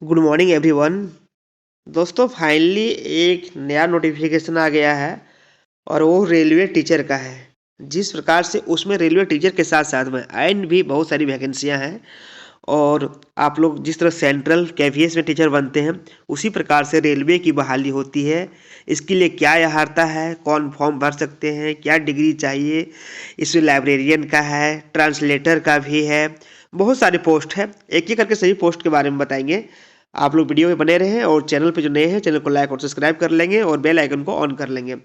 Good morning everyone. दोस्तों finally एक नया नोटिफिकेशन आ गया है और वो रेलवे टीचर का है। जिस प्रकार से उसमें रेलवे टीचर के साथ साथ में अन्य भी बहुत सारी वैकेंसियां हैं और आप लोग जिस तरह सेंट्रल केवीएस में टीचर बनते हैं उसी प्रकार से रेलवे की बहाली होती है। इसके लिए क्या अर्हता है, कौन फॉर्म भर सकते हैं, क्या डिग्री चाहिए, इसमें लाइब्रेरियन का है, ट्रांसलेटर का भी है, बहुत सारे पोस्ट है। एक एक करके सभी पोस्ट के बारे में बताएंगे। आप लोग वीडियो में बने रहें और चैनल पे जो नए हैं चैनल को लाइक और सब्सक्राइब कर लेंगे और बेल आइकन को ऑन कर लेंगे।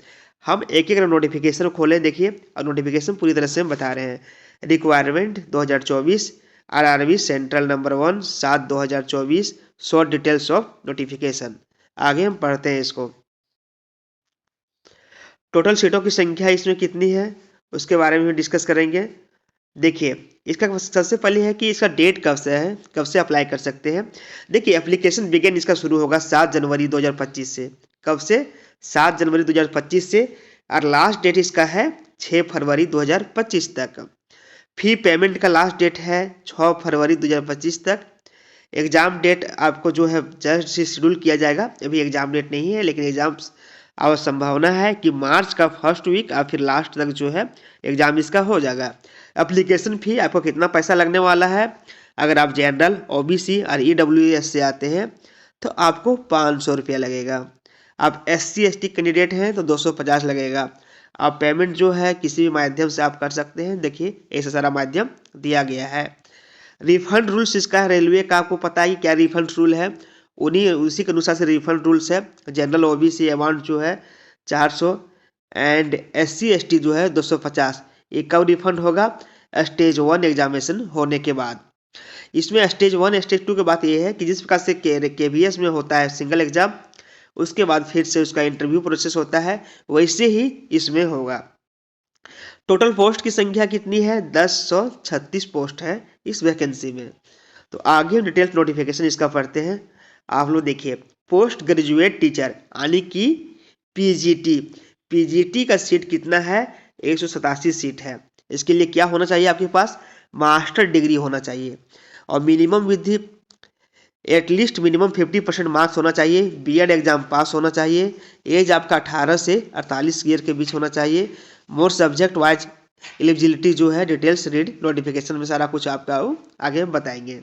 हम एक एक नोटिफिकेशन खोलें, देखिए, और नोटिफिकेशन पूरी तरह से हम बता रहे हैं। Requirement 2024 RRB central number 1 7/2024 short details of notification. आगे हम पढ़ते हैं इसको। टोटल सीटों की संख्या इसमें कितनी है उसके बारे में डिस्कस करेंगे। देखिए, इसका सबसे पहले है कि इसका डेट कब से है, कब से अप्लाई कर सकते हैं। देखिए, एप्लीकेशन बिगिन इसका शुरू होगा 7 जनवरी 2025 से। कब से? 7 जनवरी 2025 से। और लास्ट डेट इसका है 6 फरवरी 2025 तक। फी पेमेंट का लास्ट डेट है 6 फरवरी 2025 तक। एग्ज़ाम डेट आपको जो है जल्द से शेड्यूल किया जाएगा। अभी एग्ज़ाम डेट नहीं है, लेकिन एग्ज़ाम और संभावना है कि मार्च का फर्स्ट वीक या फिर लास्ट तक जो है एग्ज़ाम इसका हो जाएगा। एप्लीकेशन फ़ी आपको कितना पैसा लगने वाला है? अगर आप जनरल, ओबीसी और ईडब्ल्यूएस से आते हैं तो आपको 500 रुपया लगेगा। आप एससी एसटी कैंडिडेट हैं तो 250 लगेगा। आप पेमेंट जो है किसी भी माध्यम से आप कर सकते हैं। देखिए, ऐसा सारा माध्यम दिया गया है। रिफंड रूल्स इसका है रेलवे का, आपको पता ही क्या रिफंड रूल है। उन्हीं उसी के अनुसार से रिफंड रूल्स है। जनरल ओबीसी अमाउंट जो है 400 एंड एससी एसटी जो है 250। ये कब रिफंड होगा? स्टेज 1 एग्जामिनेशन होने के बाद। इसमें स्टेज 1 स्टेज 2 की बात यह है कि जिस प्रकार से केवीएस में होता है सिंगल एग्जाम, उसके बाद फिर से उसका इंटरव्यू प्रोसेस होता है, वैसे ही इसमें होगा। टोटल पोस्ट की संख्या कितनी है? 1036 पोस्ट है इस वैकेंसी में। तो आगे हम डिटेल्स नोटिफिकेशन इसका पढ़ते हैं। आप लोग देखिए, पोस्ट ग्रेजुएट टीचर यानी कि पीजीटी। पीजीटी का सीट कितना है? 187 सीट है। इसके लिए क्या होना चाहिए? आपके पास मास्टर डिग्री होना चाहिए और मिनिमम विधि एटलीस्ट मिनिमम 50% मार्क्स होना चाहिए। बीएड एग्जाम पास होना चाहिए। एज आपका 18 से 48 ईयर के बीच होना चाहिए। मोर सब्जेक्ट वाइज एलिजिबिलिटी जो है डिटेल्स रीड नोटिफिकेशन में सारा कुछ आपका आगे हम बताएंगे।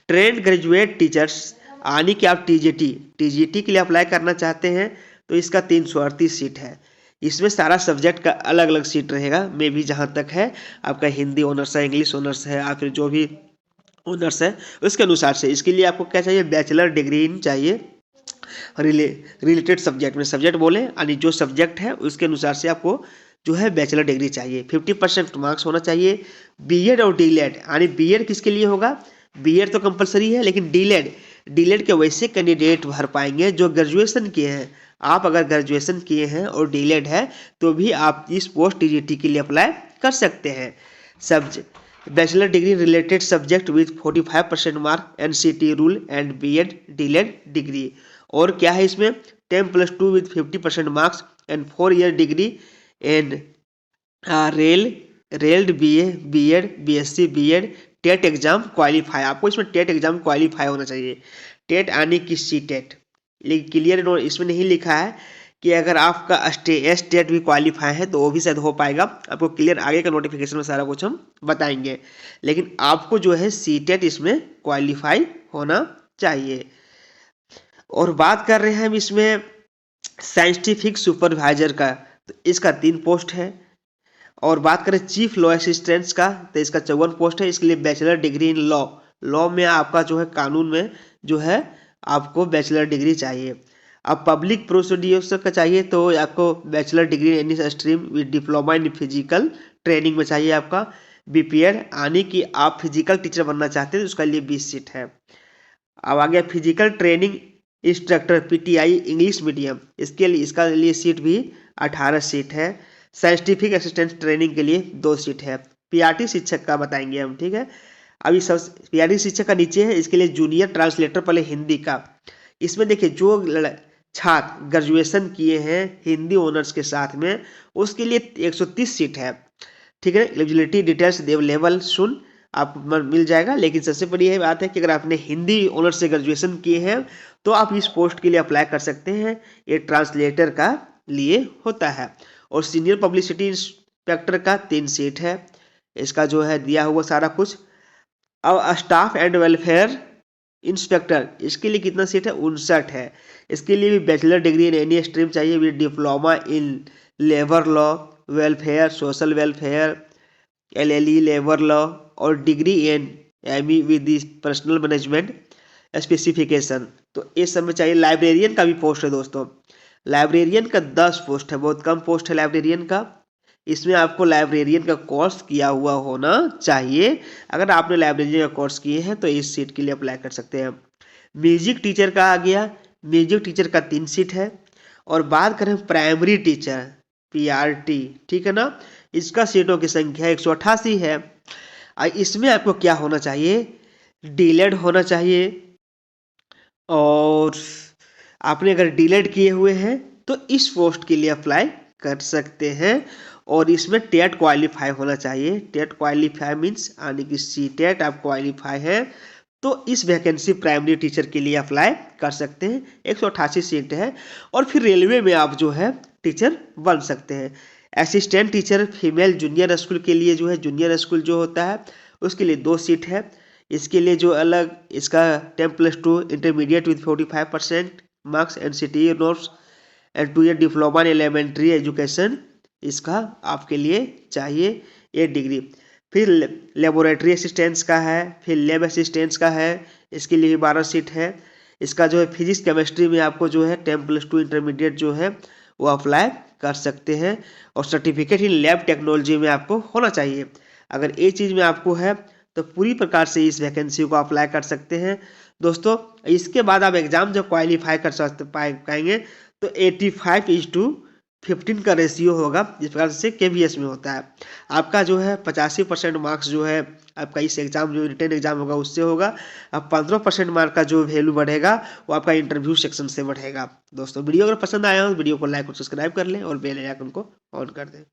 ट्रेंड ग्रेजुएट टीचर्स यानी कि आप टीजीटी के लिए अप्लाई करना चाहते हैं तो इसका 338 सीट है। इसमें सारा सब्जेक्ट का अलग अलग सीट रहेगा। मे भी जहाँ तक है आपका हिंदी ऑनर्स है, इंग्लिश ऑनर्स है, या फिर जो भी ऑनर्स है उसके अनुसार से। इसके लिए आपको क्या चाहिए? बैचलर डिग्री चाहिए रिलेटेड सब्जेक्ट में। सब्जेक्ट बोले यानी जो सब्जेक्ट है उसके अनुसार से आपको जो है बैचलर डिग्री चाहिए। 50% मार्क्स होना चाहिए। बीएड और डीलेड यानी बीएड किसके लिए होगा? बीएड तो कंपलसरी है, लेकिन डीलेड डीलेड के वैसे कैंडिडेट भर पाएंगे जो ग्रेजुएशन किए हैं। आप अगर ग्रेजुएशन किए हैं और डीलेड है तो भी आप इस पोस्ट टीजीटी के लिए अप्लाई कर सकते हैं। Subject bachelor degree related subject with 45% mark NCT rule and BEd DElEd degree. और क्या है इसमें? 10+2 with 50% marks and 4 year degree enrolled BA BEd BSc BEd TET exam qualify. आपको इसमें टेट एग्जाम क्वालिफाई होना चाहिए। टेट यानी कि सी टेट। लेकिन क्लियर इसमें नहीं लिखा है कि अगर आपका स्टेट भी क्वालिफाई है तो वो भी शायद हो पाएगा। आपको क्लियर आगे का नोटिफिकेशन में सारा कुछ हम बताएंगे, लेकिन आपको जो है सी टेट इसमें क्वालिफाई होना चाहिए। और बात कर रहे हैं हम इसमें साइंटिफिक सुपरवाइजर का, तो इसका 3 पोस्ट है। और बात करें चीफ लॉ असिस्टेंट्स का तो इसका 54 पोस्ट है। इसके लिए bachelor degree in law, law में आपका जो है कानून में जो है आपको बैचलर डिग्री चाहिए। अब पब्लिक प्रोसीड्यूस का चाहिए तो आपको bachelor degree any stream with diploma in physical training में चाहिए आपका। बीपीएड यानी कि आप फिजिकल टीचर बनना चाहते हैं तो उसका लिए 20 सीट है। अब आ गया physical training instructor PTI English medium, इसके लिए इसका लिए सीट भी 18 सीट है। साइंटिफिक असिस्टेंट ट्रेनिंग के लिए 2 सीट है। पीआरटी शिक्षक का बताएंगे हम, ठीक है। अभी सब पीआरटी शिक्षक का नीचे है, इसके लिए जूनियर ट्रांसलेटर पहले हिंदी का। इसमें देखिए जो छात्र ग्रेजुएशन किए हैं हिंदी ऑनर्स के साथ में उसके लिए 130 सीट है, ठीक है। एलिजिबिलिटी डिटेल्स देव लेवल सुन आप मिल जाएगा। लेकिन सबसे बड़ी यह बात है कि अगर आपने हिंदी ऑनर्स से ग्रेजुएशन किए हैं तो आप इस पोस्ट के लिए अप्लाई कर सकते हैं। ये ट्रांसलेटर का लिए होता है। और सीनियर पब्लिसिटी इंस्पेक्टर का 3 सीट है। इसका जो है दिया हुआ सारा कुछ। अब स्टाफ एंड वेलफेयर इंस्पेक्टर, इसके लिए कितना सीट है? 59 है। इसके लिए भी bachelor degree in any stream चाहिए with diploma in labour law, welfare, social welfare, LLE labour law और degree in ME with personnel management specification. तो इस सब में चाहिए। लाइब्रेरियन का भी पोस्ट है दोस्तों। लाइब्रेरियन का 10 पोस्ट है, बहुत कम पोस्ट है लाइब्रेरियन का। इसमें आपको लाइब्रेरियन का कोर्स किया हुआ होना चाहिए। अगर आपने लाइब्रेरियन का कोर्स किए हैं तो इस सीट के लिए अप्लाई कर सकते हैं। म्यूजिक टीचर का आ गया। म्यूजिक टीचर का 3 सीट है। और बात करें प्राइमरी टीचर, PRT, ठीक है ना, इसका सीटों की संख्या 188 है। इसमें आपको क्या होना चाहिए? डीलेड होना चाहिए। और आपने अगर डीलेड किए हुए हैं तो इस पोस्ट के लिए अप्लाई कर सकते हैं। और इसमें टेट क्वालिफाई होना चाहिए। टेट क्वालिफाई मीन्स यानी कि CTET आप क्वालिफाई है तो इस वैकेंसी प्राइमरी टीचर के लिए अप्लाई कर सकते हैं। 188 सीट है। और फिर रेलवे में आप जो है टीचर बन सकते हैं। Assistant teacher female junior school के लिए जो है, जूनियर स्कूल जो होता है उसके लिए 2 सीट है। इसके लिए जो अलग इसका 10+2 intermediate with 45% marks NCTE notes and 2 year diploma in elementary education, इसका आपके लिए चाहिए ये डिग्री। फिर लेबोरेटरी असिस्टेंट्स का है, फिर लैब असिस्टेंट्स का है, इसके लिए भी 12 सीट है। इसका जो है फिजिक्स केमिस्ट्री में आपको जो है 10+2 इंटरमीडिएट जो है वो अप्लाई कर सकते हैं। और सर्टिफिकेट इन लैब टेक्नोलॉजी में आपको होना चाहिए। अगर ये चीज़ में आपको है तो पूरी प्रकार से इस वैकेंसी को अप्लाई कर सकते हैं दोस्तों। इसके बाद आप एग्जाम जब क्वालिफाई कर सकते पाएंगे तो 85:15 का रेशियो होगा, जिस प्रकार से KVS में होता है। आपका जो है 85% मार्क्स जो है आपका इस एग्जाम जो रिटन एग्जाम होगा उससे होगा। अब 15% मार्क का जो वैल्यू बढ़ेगा वो आपका इंटरव्यू सेक्शन से बढ़ेगा। दोस्तों वीडियो अगर पसंद आया हो तो वीडियो को लाइक और सब्सक्राइब कर लें और बेल आइकन को ऑन कर दें।